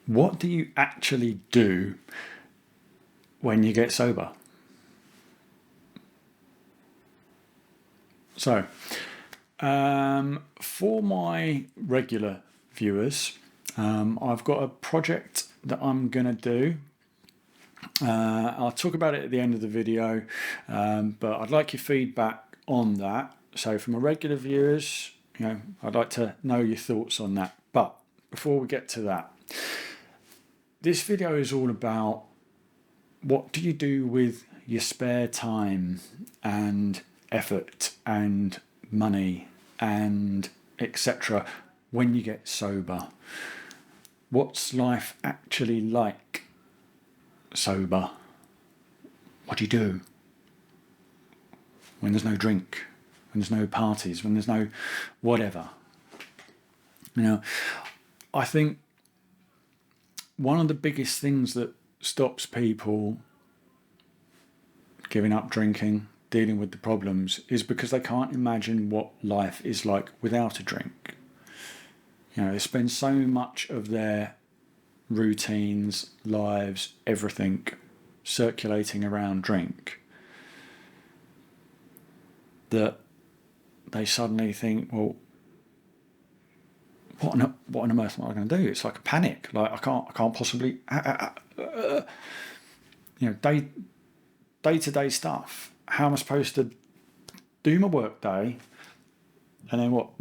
what do you actually do when you get sober? So, for my regular viewers, I've got a project that I'm going to do. I'll talk about it at the end of the video, but I'd like your feedback on that. So for my regular viewers, I'd like to know your thoughts on that. But before we get to that, this video is all about what do you do with your spare time and effort and money and etc. when you get sober. What's life actually like sober? What do you do when there's no drink, when there's no parties, when there's no whatever? I think one of the biggest things that stops people giving up drinking, dealing with the problems, is because they can't imagine what life is like without a drink. They spend so much of their routines, lives, everything circulating around drink that they suddenly think, well, what on earth am I going to do? It's like a panic. Like I can't possibly, day-to-day stuff. How am I supposed to do my work day, and then what?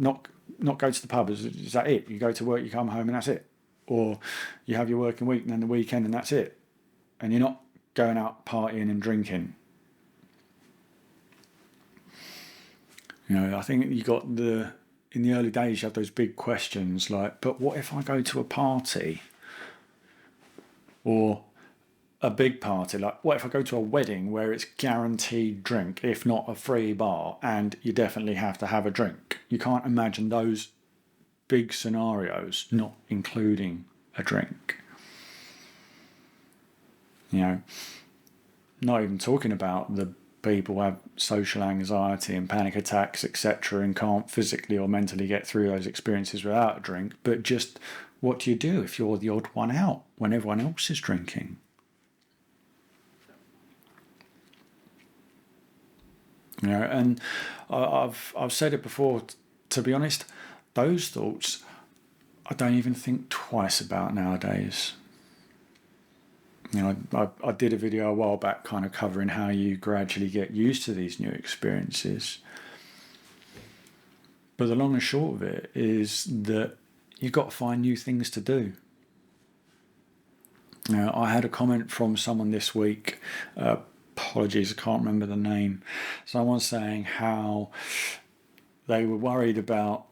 Not go to the pub? Is that it? You go to work, you come home, and that's it? Or you have your working week and then the weekend, and that's it? And you're not going out partying and drinking. I think you got in the early days, you have those big questions like, but what if I go to a party? Or a big party, like what if I go to a wedding where it's guaranteed drink, if not a free bar, and you definitely have to have a drink? You can't imagine those big scenarios not including a drink. Not even talking about the people who have social anxiety and panic attacks, etc., and can't physically or mentally get through those experiences without a drink. But just what do you do if you're the odd one out when everyone else is drinking? And I've said it before, to be honest, those thoughts I don't even think twice about nowadays. I did a video a while back kind of covering how you gradually get used to these new experiences. But the long and short of it is that you've got to find new things to do. I had a comment from someone this week, apologies, I can't remember the name. Someone saying how they were worried about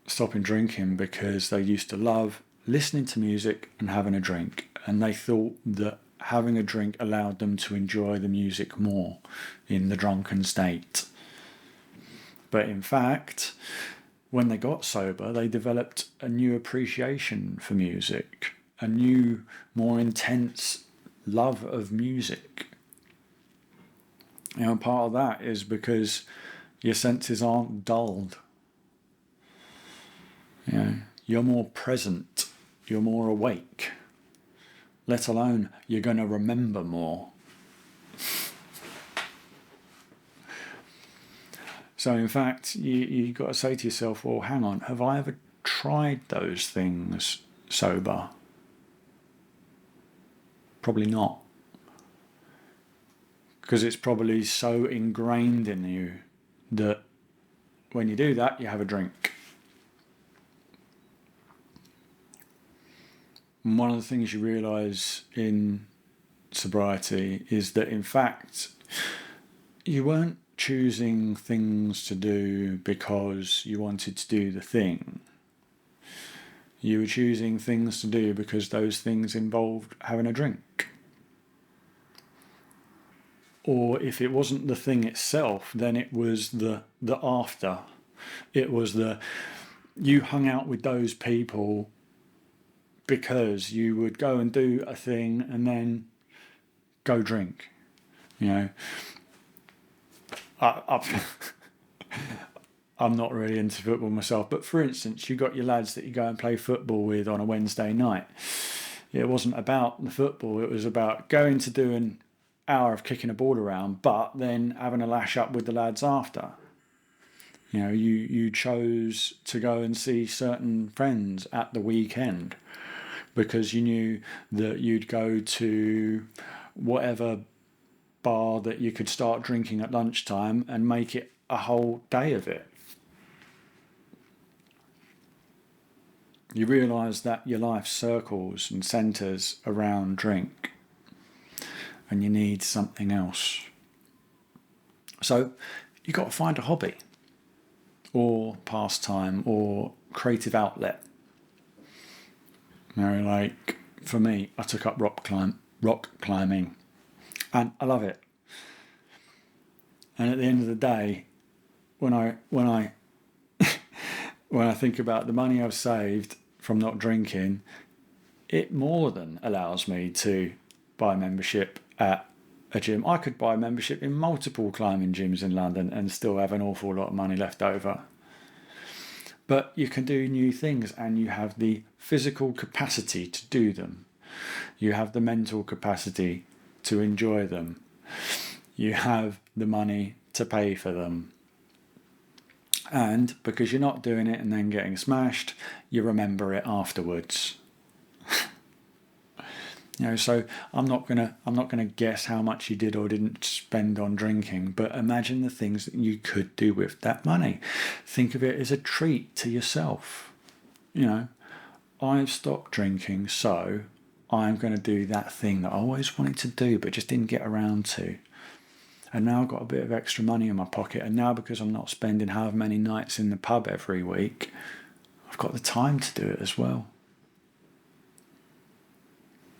stopping drinking because they used to love listening to music and having a drink, and they thought that having a drink allowed them to enjoy the music more in the drunken state. But in fact, when they got sober, they developed a new appreciation for music, a new, more intense love of music. Part of that is because your senses aren't dulled. You're more present, you're more awake, let alone you're going to remember more. So in fact, you've got to say to yourself, well, hang on, have I ever tried those things sober? Probably not. Because it's probably so ingrained in you that when you do that, you have a drink. And one of the things you realise in sobriety is that in fact, you weren't choosing things to do because you wanted to do the thing. You were choosing things to do because those things involved having a drink. Or if it wasn't the thing itself, then it was the after. It was you hung out with those people because you would go and do a thing and then go drink. I'm not really into football myself, but for instance, you got your lads that you go and play football with on a Wednesday night. It wasn't about the football. It was about going to do an hour of kicking a ball around, but then having a lash up with the lads after. You know, you chose to go and see certain friends at the weekend because you knew that you'd go to whatever bar that you could start drinking at lunchtime and make it a whole day of it. You realise that your life circles and centres around drink, and you need something else. So you've got to find a hobby or pastime or creative outlet. You know, like for me, I took up rock climbing, and I love it. And at the end of the day, when I when I think about the money I've saved from not drinking, it more than allows me to buy membership at a gym. I could buy membership in multiple climbing gyms in London and still have an awful lot of money left over. But you can do new things, and you have the physical capacity to do them. You have the mental capacity to enjoy them. You have the money to pay for them. And because you're not doing it and then getting smashed, you remember it afterwards. You know, so I'm not gonna guess how much you did or didn't spend on drinking, but imagine the things that you could do with that money. Think of it as a treat to yourself. You know, I've stopped drinking, so I'm going to do that thing that I always wanted to do but just didn't get around to. And now I've got a bit of extra money in my pocket, and now because I'm not spending however many nights in the pub every week, I've got the time to do it as well.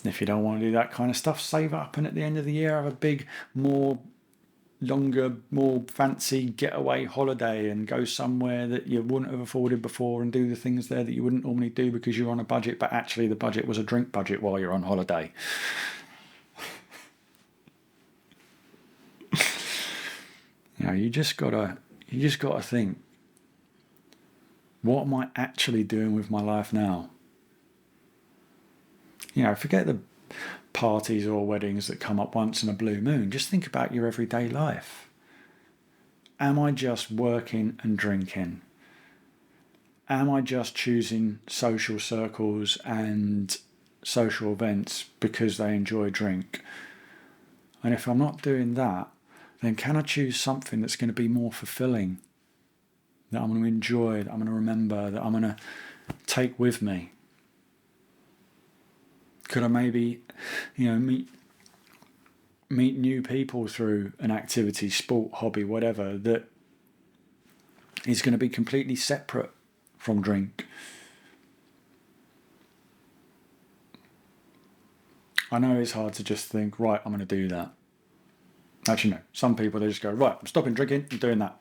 If you don't want to do that kind of stuff, save up, and at the end of the year have a big, longer, more fancy getaway holiday and go somewhere that you wouldn't have afforded before and do the things there that you wouldn't normally do because you're on a budget, but actually the budget was a drink budget while you're on holiday. You know, you just gotta think, what am I actually doing with my life now? You know, forget the parties or weddings that come up once in a blue moon. Just think about your everyday life. Am I just working and drinking? Am I just choosing social circles and social events because they enjoy drink? And if I'm not doing that, then can I choose something that's going to be more fulfilling, that I'm going to enjoy, that I'm going to remember, that I'm going to take with me? Could I maybe, meet new people through an activity, sport, hobby, whatever, that is going to be completely separate from drink? I know it's hard to just think, right, I'm going to do that. Actually, no. Some people, they just go, right, I'm stopping drinking, I'm doing that.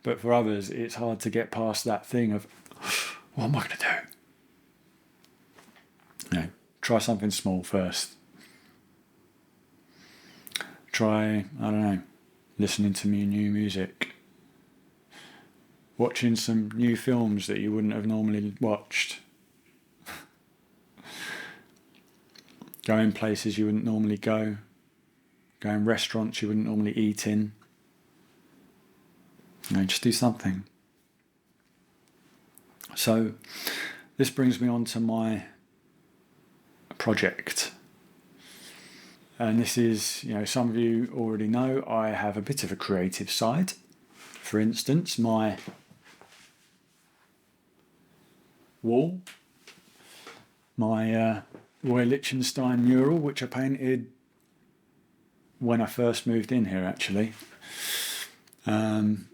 But for others, it's hard to get past that thing of, what am I going to do? No, try something small first. Try, I don't know, listening to new music. Watching some new films that you wouldn't have normally watched. Going places you wouldn't normally go. Going restaurants you wouldn't normally eat in. Just do something. So, this brings me on to my project. And this is, some of you already know, I have a bit of a creative side. For instance, my wall, my Roy Lichtenstein mural, which I painted when I first moved in here, actually.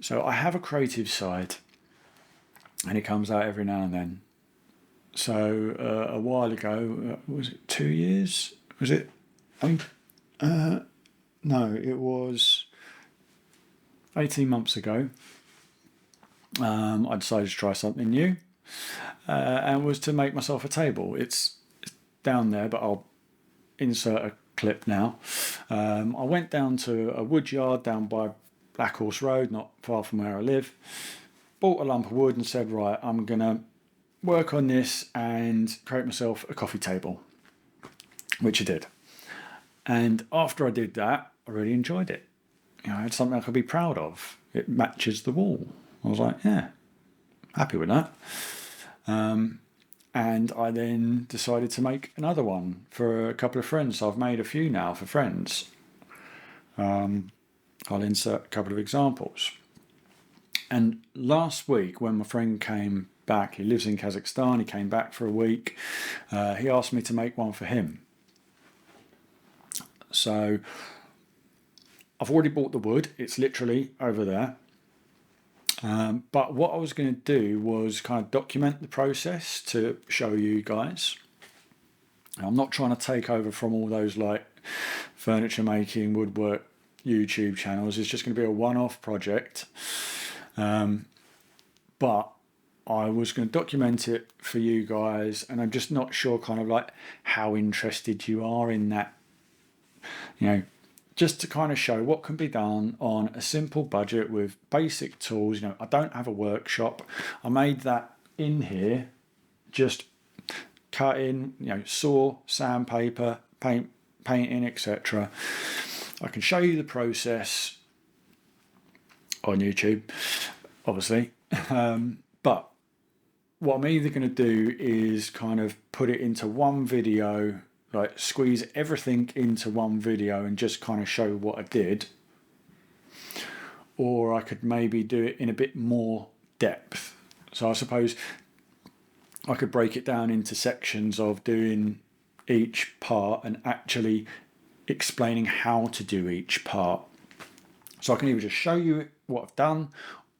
So I have a creative side, and it comes out every now and then. So a while ago, was it 2 years? Was it? No, it was 18 months ago. I decided to try something new, and was to make myself a table. It's down there, but I'll insert a clip now. I went down to a wood yard down by Black Horse Road, not far from where I live. Bought a lump of wood and said, right, I'm going to work on this and create myself a coffee table, which I did. And after I did that, I really enjoyed it. I had something I could be proud of. It matches the wall. I was like, yeah, happy with that. And I then decided to make another one for a couple of friends. So I've made a few now for friends. I'll insert a couple of examples. And last week, when my friend came back, he lives in Kazakhstan, he came back for a week, he asked me to make one for him. So I've already bought the wood, it's literally over there. But what I was going to do was kind of document the process to show you guys. I'm not trying to take over from all those like furniture making, woodwork YouTube channels. It's just going to be a one-off project. But I was going to document it for you guys, and I'm just not sure kind of like how interested you are in that, just to kind of show what can be done on a simple budget with basic tools. I don't have a workshop. I made that in here, just cutting, saw, sandpaper, painting, etc. I can show you the process on YouTube, obviously. But what I'm either going to do is kind of put it into one video, like squeeze everything into one video and just kind of show what I did. Or I could maybe do it in a bit more depth. So I suppose I could break it down into sections of doing each part and actually explaining how to do each part. So I can either just show you what I've done,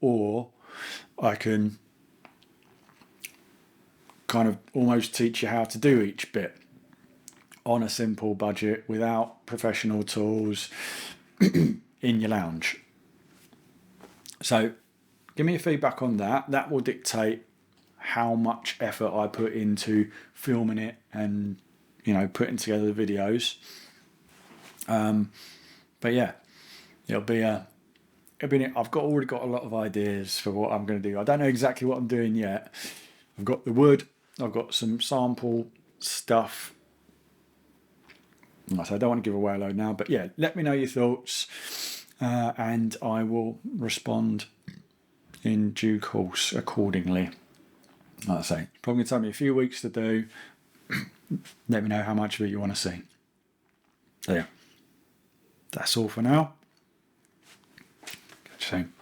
or I can kind of almost teach you how to do each bit on a simple budget without professional tools in your lounge. So give me your feedback on that. That will dictate how much effort I put into filming it and putting together the videos. But yeah, I've already got a lot of ideas for what I'm going to do. I don't know exactly what I'm doing yet. I've got the wood, I've got some sample stuff. I don't want to give away a load now, but yeah, let me know your thoughts, and I will respond in due course accordingly. Like I say, it's probably going to take me a few weeks to do. Let me know how much of it you want to see. So yeah, that's all for now. Catch you soon.